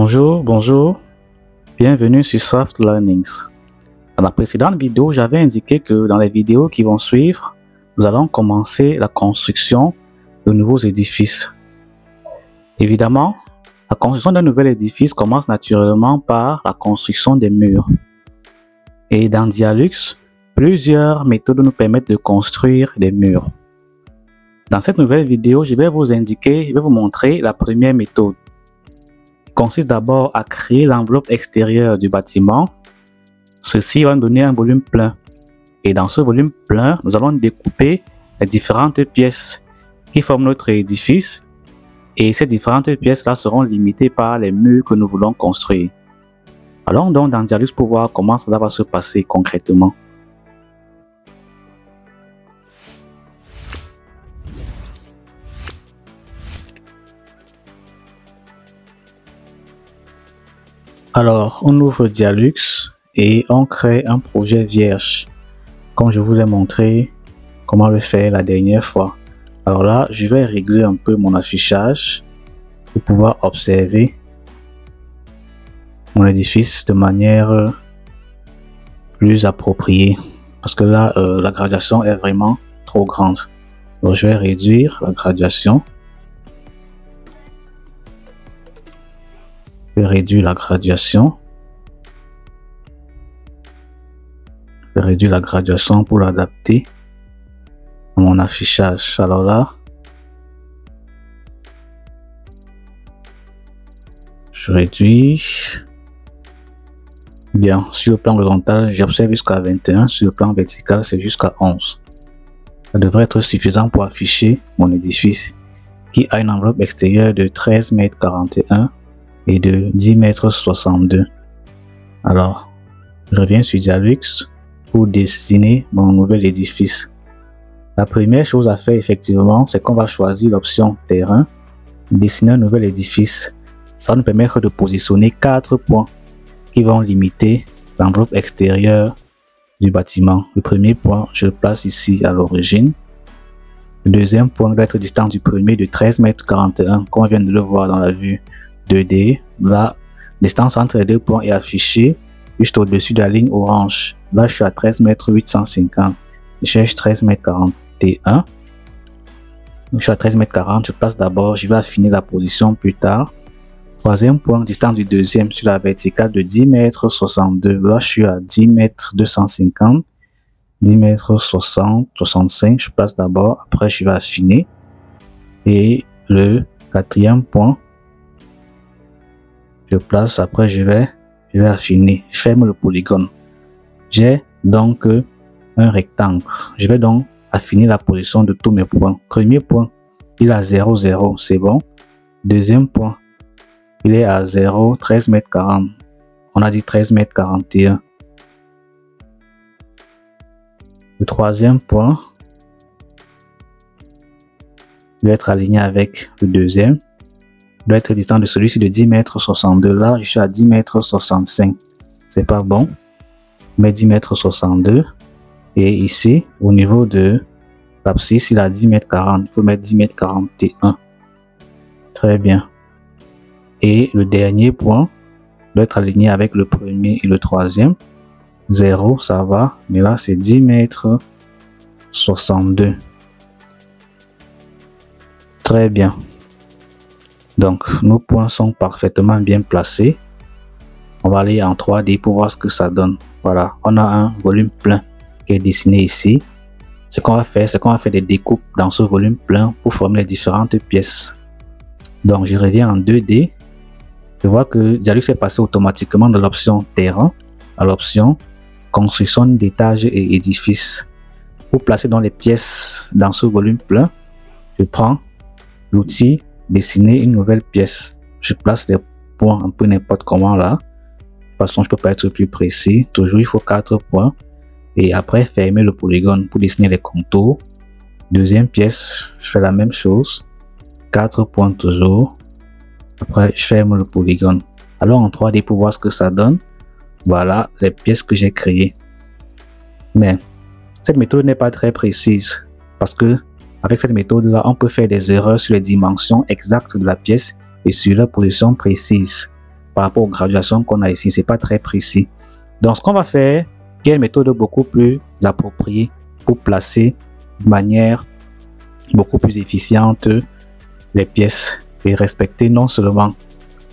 Bonjour, bienvenue sur Soft Learnings. Dans la précédente vidéo, j'avais indiqué que dans les vidéos qui vont suivre, nous allons commencer la construction de nouveaux édifices. Évidemment, la construction d'un nouvel édifice commence naturellement par la construction des murs. Et dans Dialux, plusieurs méthodes nous permettent de construire des murs. Dans cette nouvelle vidéo, je vais vous montrer la première méthode. Consiste d'abord à créer l'enveloppe extérieure du bâtiment. Ceci va nous donner un volume plein. Et dans ce volume plein, nous allons découper les différentes pièces qui forment notre édifice. Et ces différentes pièces-là seront limitées par les murs que nous voulons construire. Allons donc dans Dialux pour voir comment cela va se passer concrètement. Alors, on ouvre Dialux et on crée un projet vierge, comme je vous l'ai montré comment le faire la dernière fois. Alors là, je vais régler un peu mon affichage pour pouvoir observer mon édifice de manière plus appropriée. Parce que là, la graduation est vraiment trop grande. Donc, je vais réduire la graduation. Je vais réduire la graduation. Je vais réduire la graduation pour l'adapter à mon affichage. Alors là, je réduis. Bien, sur le plan horizontal, j'observe jusqu'à 21. Sur le plan vertical, c'est jusqu'à 11. Ça devrait être suffisant pour afficher mon édifice qui a une enveloppe extérieure de 13,41 m et de 10,62 m. Alors, je reviens sur Dialux pour dessiner mon nouvel édifice. La première chose à faire effectivement, c'est qu'on va choisir l'option terrain, dessiner un nouvel édifice. Ça va nous permettre de positionner 4 points qui vont limiter l'enveloppe extérieure du bâtiment. Le premier point, je le place ici à l'origine. Le deuxième point va être distant du premier de 13,41 m, comme on vient de le voir dans la vue 2D. La distance entre les deux points est affichée juste au-dessus de la ligne orange. Là, je suis à 13,850 m. Je cherche 13,41 m. Je suis à 13,40 m. Je place d'abord, je vais affiner la position plus tard. Troisième point, distance du deuxième sur la verticale de 10,62 m. Là, je suis à 10,250 m. 10,65 m. Je place d'abord, après je vais affiner. Et le quatrième point, je place, après je vais affiner. Je ferme le polygone. J'ai donc un rectangle. Je vais donc affiner la position de tous mes points. Premier point, il est à 0, 0, c'est bon. Deuxième point, il est à 0, 13,40 m. On a dit 13,41 m. Le troisième point, il doit être aligné avec le deuxième. Il doit être distant de celui-ci de 10,62 m. Là, je suis à 10,65 m. C'est pas bon. Mais 10,62 m. Et ici, au niveau de l'abscisse, il a 10,40 m. Il faut mettre 10,41 m. Très bien. Et le dernier point doit être aligné avec le premier et le troisième. 0, ça va. Mais là, c'est 10,62 m. Très bien. Donc, nos points sont parfaitement bien placés. On va aller en 3D pour voir ce que ça donne. Voilà, on a un volume plein qui est dessiné ici. Ce qu'on va faire, c'est qu'on va faire des découpes dans ce volume plein pour former les différentes pièces. Donc, je reviens en 2D. Je vois que Dialux est passé automatiquement de l'option terrain à l'option construction d'étages et édifices. Pour placer dans les pièces dans ce volume plein, je prends l'outil dessiner une nouvelle pièce. Je place les points un peu n'importe comment là. De toute façon, je peux pas être plus précis. Toujours, il faut 4 points. Et après, fermer le polygone pour dessiner les contours. Deuxième pièce, je fais la même chose. 4 points toujours. Après, je ferme le polygone. Alors en 3D pour voir ce que ça donne. Voilà les pièces que j'ai créées. Mais cette méthode n'est pas très précise parce que avec cette méthode-là, on peut faire des erreurs sur les dimensions exactes de la pièce et sur la position précise. par rapport aux graduations qu'on a ici, c'est pas très précis. Donc ce qu'on va faire, il y a une méthode beaucoup plus appropriée pour placer de manière beaucoup plus efficiente les pièces et respecter non seulement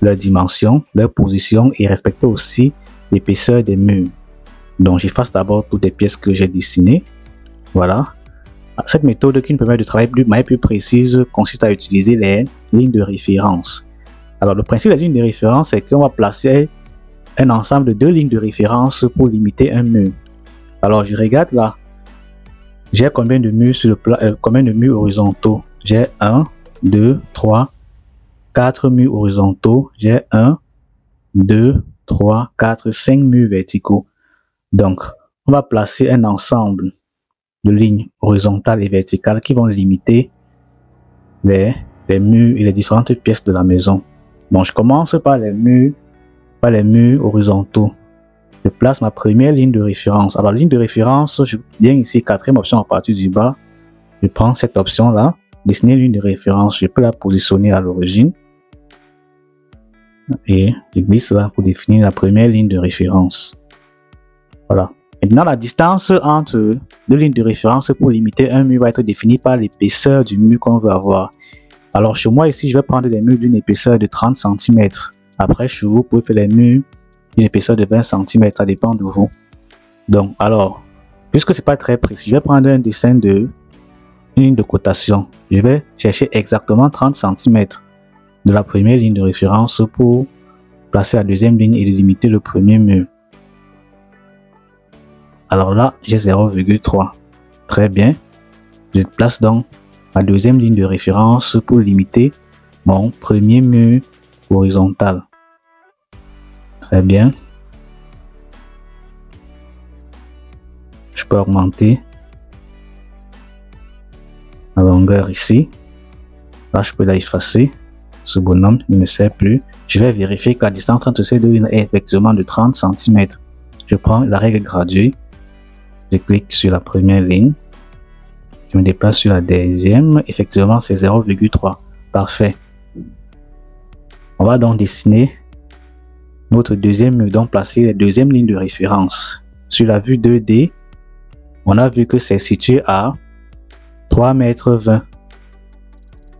leur dimension, leur position et respecter aussi l'épaisseur des murs. Donc j'efface d'abord toutes les pièces que j'ai dessinées. Voilà. Cette méthode qui nous permet de travailler de manière plus précise consiste à utiliser les lignes de référence. Alors le principe des lignes de référence, c'est qu'on va placer un ensemble de 2 lignes de référence pour limiter un mur. Alors je regarde là, j'ai combien de murs sur le plan, combien de murs horizontaux? J'ai 1, 2, 3, 4 murs horizontaux. J'ai 1, 2, 3, 4, 5 murs verticaux. Donc on va placer un ensemble de lignes horizontales et verticales qui vont limiter les murs et les différentes pièces de la maison. Donc je commence par les murs horizontaux. Je place ma première ligne de référence. Alors ligne de référence, je viens ici, quatrième option à partir du bas. Je prends cette option là, dessiner ligne de référence. Je peux la positionner à l'origine et je glisse là pour définir la première ligne de référence. Voilà. Maintenant, la distance entre 2 lignes de référence pour limiter un mur va être définie par l'épaisseur du mur qu'on veut avoir. Alors chez moi ici, je vais prendre des murs d'une épaisseur de 30 cm. Après, chez vous, vous pouvez faire les murs d'une épaisseur de 20 cm, ça dépend de vous. Donc, alors, puisque c'est pas très précis, je vais prendre un dessin de une ligne de cotation. Je vais chercher exactement 30 cm de la première ligne de référence pour placer la deuxième ligne et limiter le premier mur. Alors là, j'ai 0,3. Très bien. Je place donc ma deuxième ligne de référence pour limiter mon premier mur horizontal. Très bien. Je peux augmenter la longueur ici. Là, je peux la effacer. Ce bonhomme ne me sert plus. Je vais vérifier que la distance entre ces deux lignes est effectivement de 30 cm. Je prends la règle graduée. Je clique sur la première ligne. Je me déplace sur la deuxième. Effectivement, c'est 0,3. Parfait. On va donc dessiner notre deuxième mur, donc placer la deuxième ligne de référence. Sur la vue 2D, on a vu que c'est situé à 3,20 m.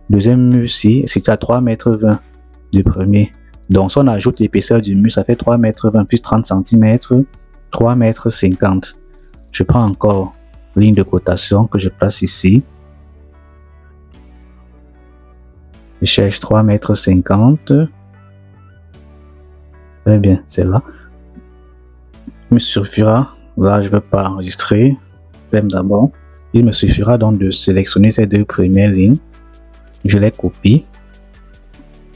Deuxième mur ici, c'est à 3,20 m du premier. Donc si on ajoute l'épaisseur du mur, ça fait 3,20 m plus 30 cm, 3,50 m. Je prends encore ligne de cotation que je place ici. Je cherche 3,50 m. Très bien, c'est là. Il me suffira, là je ne veux pas enregistrer, même d'abord. Il me suffira donc de sélectionner ces deux premières lignes. Je les copie.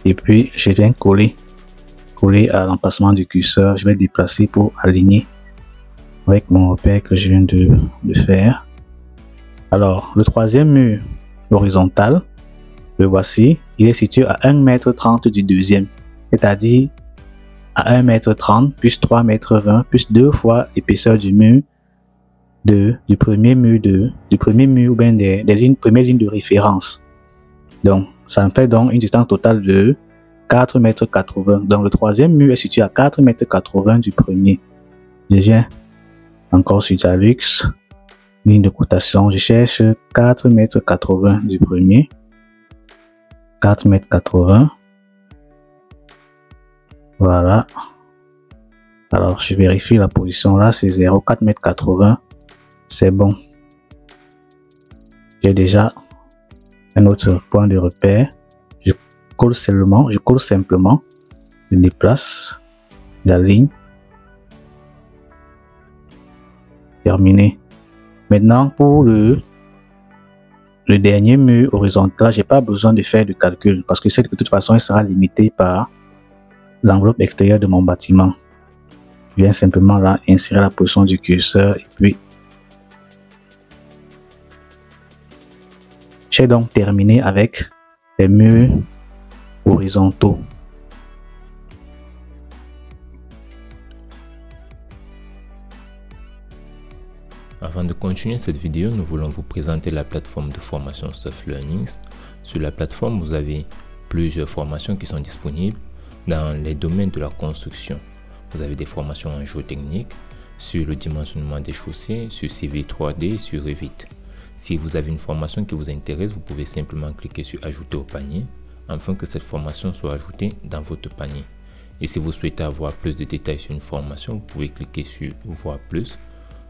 Et puis je viens coller à l'emplacement du curseur. Je vais déplacer pour aligner avec mon repère que je viens de faire. Alors, le troisième mur horizontal, le voici. Il est situé à 1,30 m du deuxième. C'est-à-dire à 1,30 m plus 3,20 m plus 2 fois l'épaisseur du mur du premier mur ou bien des premières lignes de référence. Donc ça me fait donc une distance totale de 4,80 m. Donc le troisième mur est situé à 4,80 m du premier. Je viens encore sur Jalux, ligne de cotation, je cherche 4,80 m du premier. 4,80 m. Voilà. Alors je vérifie la position là, c'est 0, 4,80 m. C'est bon. J'ai déjà un autre point de repère. Je colle simplement, je déplace la ligne. Terminé. Maintenant pour le dernier mur horizontal, j'ai pas besoin de faire de calcul parce que de toute façon il sera limité par l'enveloppe extérieure de mon bâtiment. Je viens simplement là insérer la position du curseur et puis j'ai donc terminé avec les murs horizontaux. Avant de continuer cette vidéo, nous voulons vous présenter la plateforme de formation Soft Learnings. Sur la plateforme, vous avez plusieurs formations qui sont disponibles. Dans les domaines de la construction, vous avez des formations en géotechnique, sur le dimensionnement des chaussées, sur CV 3D, sur Revit. Si vous avez une formation qui vous intéresse, vous pouvez simplement cliquer sur ajouter au panier afin que cette formation soit ajoutée dans votre panier. Et si vous souhaitez avoir plus de détails sur une formation, vous pouvez cliquer sur voir plus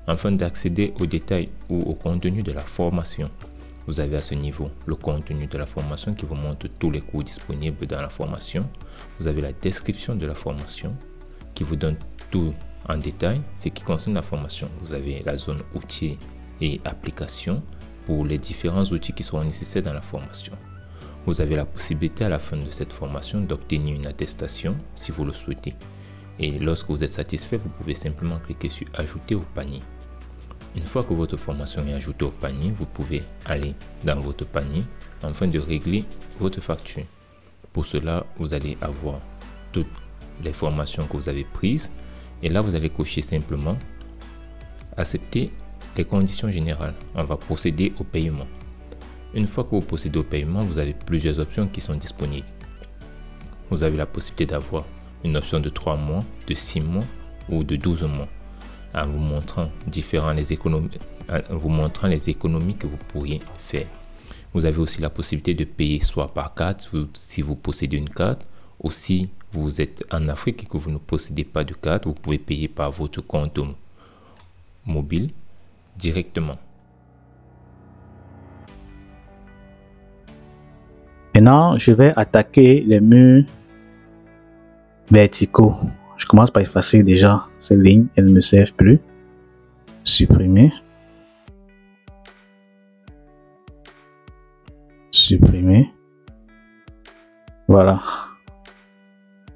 afin d'accéder aux détails ou au contenu de la formation. Vous avez à ce niveau le contenu de la formation qui vous montre tous les cours disponibles dans la formation. Vous avez la description de la formation qui vous donne tout en détail ce qui concerne la formation. Vous avez la zone outils et applications pour les différents outils qui seront nécessaires dans la formation. Vous avez la possibilité à la fin de cette formation d'obtenir une attestation si vous le souhaitez. Et lorsque vous êtes satisfait, vous pouvez simplement cliquer sur ajouter au panier. Une fois que votre formation est ajoutée au panier, vous pouvez aller dans votre panier afin de régler votre facture. Pour cela, vous allez avoir toutes les formations que vous avez prises et là, vous allez cocher simplement accepter les conditions générales. On va procéder au paiement. Une fois que vous procédez au paiement, vous avez plusieurs options qui sont disponibles. Vous avez la possibilité d'avoir une option de 3 mois, de 6 mois ou de 12 mois. En vous montrant les économies que vous pourriez faire. Vous avez aussi la possibilité de payer soit par carte si vous possédez une carte, ou si vous êtes en Afrique et que vous ne possédez pas de carte, vous pouvez payer par votre compte mobile directement. Maintenant, je vais attaquer les murs verticaux. Je commence par effacer déjà ces lignes, elles ne me servent plus. Supprimer. Supprimer. Voilà.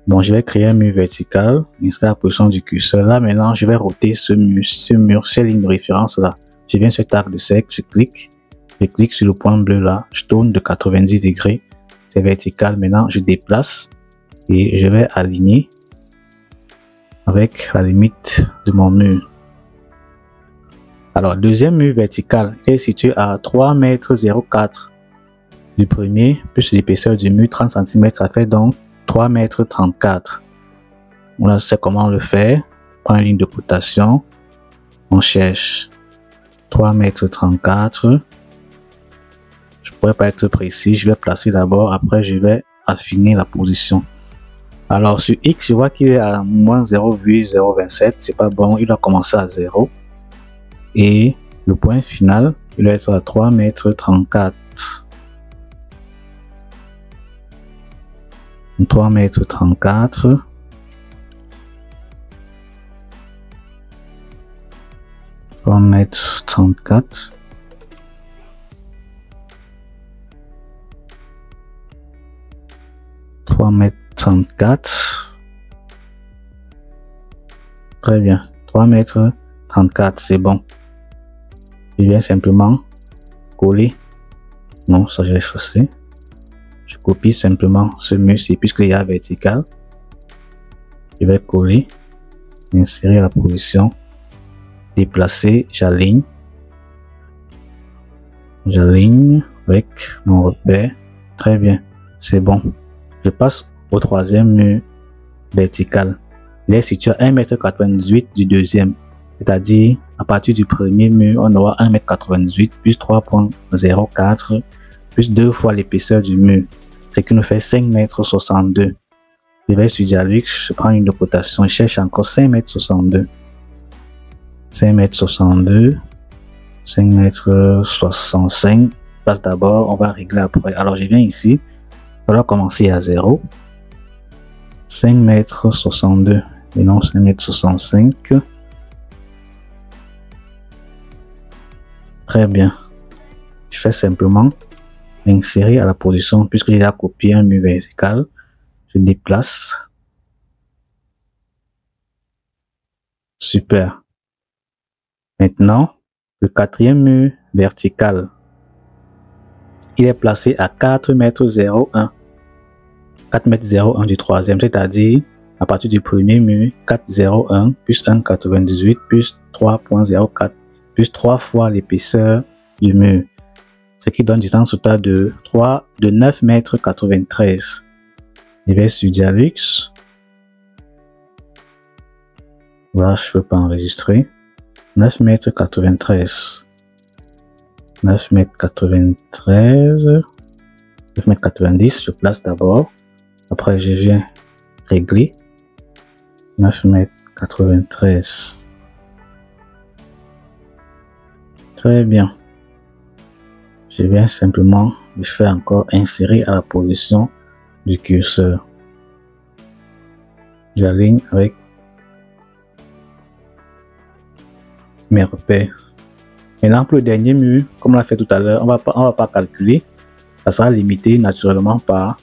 Donc, je vais créer un mur vertical. Inscrire la position du curseur. Là, maintenant, je vais roter ce mur, ces lignes de référence là. Je viens sur cet arc de cercle, je clique sur le point bleu là. Je tourne de 90 degrés. C'est vertical. Maintenant, je déplace et je vais aligner avec la limite de mon mur. Alors, deuxième mur vertical est situé à 3,04 m du premier, plus l'épaisseur du mur 30 cm, ça fait donc 3,34 m. Voilà, c'est comment le faire. Prends une ligne de cotation, on cherche 3,34 m. Je pourrais pas être précis, je vais placer d'abord, après je vais affiner la position. Alors sur X, je vois qu'il est à moins 0,027, c'est pas bon, il doit commencer à 0. Et le point final, il doit être à 3,34 m. 3,34 m. 3,34 m. 3,34 m. Très bien. 3,34 m, c'est bon. Je viens simplement coller. Non, ça je vais effacer. Je copie simplement ce mur-ci puisqu'il y a vertical. Je vais coller, insérer la position, déplacer, j'aligne. J'aligne avec mon repère. Très bien, c'est bon. Je passe au troisième mur vertical. Il est situé à 1,98 m du deuxième. C'est-à-dire, à partir du premier mur, on aura 1,98 m plus 3,04 m plus 2 fois l'épaisseur du mur. Ce qui nous fait 5,62 m. Je vais sur Dialux, je prends une cotation, je cherche encore 5,62 m. 5,62 m. 5,65 m. Place d'abord, on va régler après. Alors, je viens ici. On va commencer à 0. 5,62 m et non 5,65 m. Très bien. Je fais simplement insérer à la position puisque j'ai copié un mur vertical. Je déplace. Super. Maintenant, le quatrième mur vertical. Il est placé à 4,01 m. 4,01 m du troisième, c'est-à-dire à partir du premier mur, 4,01 plus 1,98 plus 3,04 plus 3 fois l'épaisseur du mur, ce qui donne distance totale de 9,93 m. Je vais sur Dialux. Voilà, je ne peux pas enregistrer. 9,93 m. 9,93 m. 9,90 m. Je place d'abord. Après, je viens régler. 9,93 m. Très bien. Je viens simplement le faire encore insérer à la position du curseur. J'aligne avec mes repères. Maintenant, pour le dernier mur, comme on l'a fait tout à l'heure, on va pas calculer. Ça sera limité naturellement par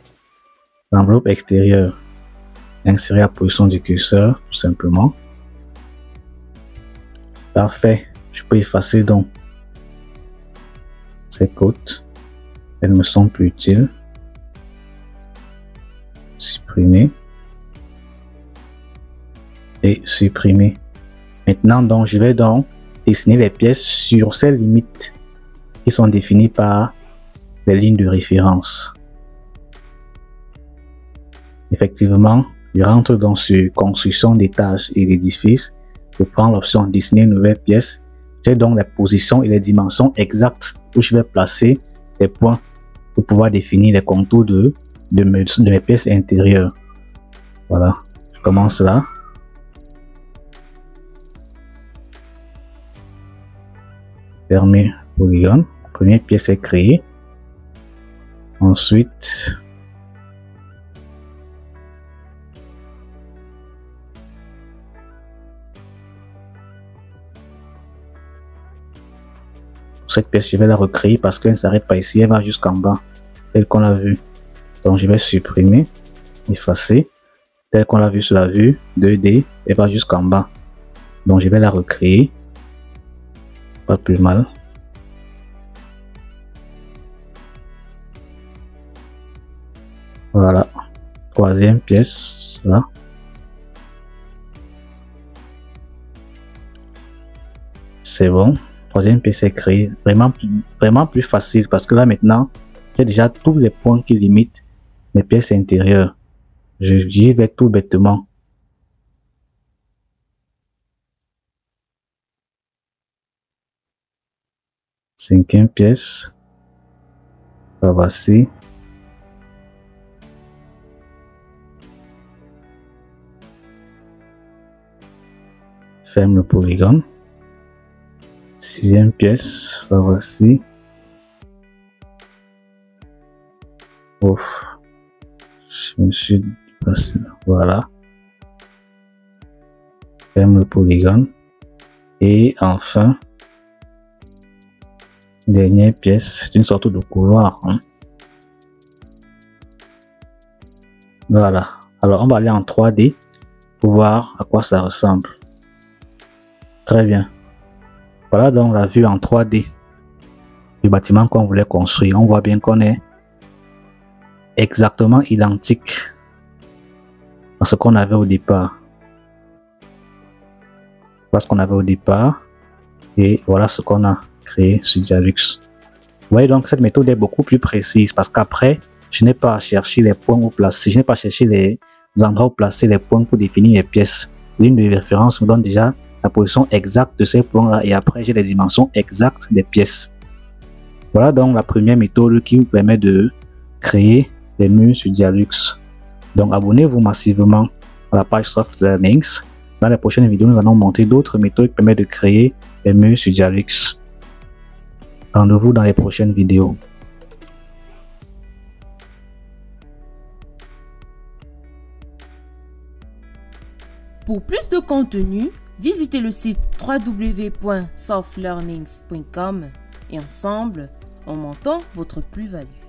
l'enveloppe extérieure. Insérer à la position du curseur, tout simplement. Parfait. Je peux effacer donc ces côtes. Elles me sont plus utiles. Supprimer. Et supprimer. Maintenant, donc, je vais donc dessiner les pièces sur ces limites qui sont définies par les lignes de référence. Effectivement, je rentre donc sur construction d'étages et d'édifices. Je prends l'option dessiner une nouvelle pièce. J'ai donc les positions et les dimensions exactes où je vais placer les points pour pouvoir définir les contours de mes pièces intérieures. Voilà, je commence là. Fermer polygone. Première pièce est créée. Ensuite, cette pièce, je vais la recréer parce qu'elle ne s'arrête pas ici, elle va jusqu'en bas, telle qu'on l'a vu. Donc je vais supprimer, effacer, telle qu'on l'a vu sur la vue 2D, elle va jusqu'en bas. Donc je vais la recréer. Pas plus mal. Voilà. Troisième pièce, là. C'est bon. Troisième pièce est créée. Vraiment plus facile parce que là maintenant, j'ai déjà tous les points qui limitent mes pièces intérieures. J'y vais tout bêtement. Cinquième pièce. Voici. Ferme le polygone. Sixième pièce. Voici. Ouf. Je me suis passé. Voilà. Ferme le polygone. Et enfin, dernière pièce, c'est une sorte de couloir. Hein. Voilà. Alors, on va aller en 3D pour voir à quoi ça ressemble. Très bien. Voilà donc la vue en 3D du bâtiment qu'on voulait construire. On voit bien qu'on est exactement identique à ce qu'on avait au départ. Voilà ce qu'on avait au départ. Et voilà ce qu'on a créé sur Dialux. Vous voyez donc cette méthode est beaucoup plus précise parce qu'après, je n'ai pas à chercher les points où placer. Je n'ai pas à chercher les endroits où placer les points pour définir les pièces. L'une de référence me donne déjà la position exacte de ces points-là et après j'ai les dimensions exactes des pièces. Voilà donc la première méthode qui vous permet de créer des murs sur Dialux. Donc abonnez-vous massivement à la page Soft Learnings. Dans les prochaines vidéos, nous allons montrer d'autres méthodes qui permettent de créer des murs sur Dialux. Rendez-vous dans les prochaines vidéos. Pour plus de contenu, visitez le site www.softlearnings.com et ensemble, augmentons votre plus-value.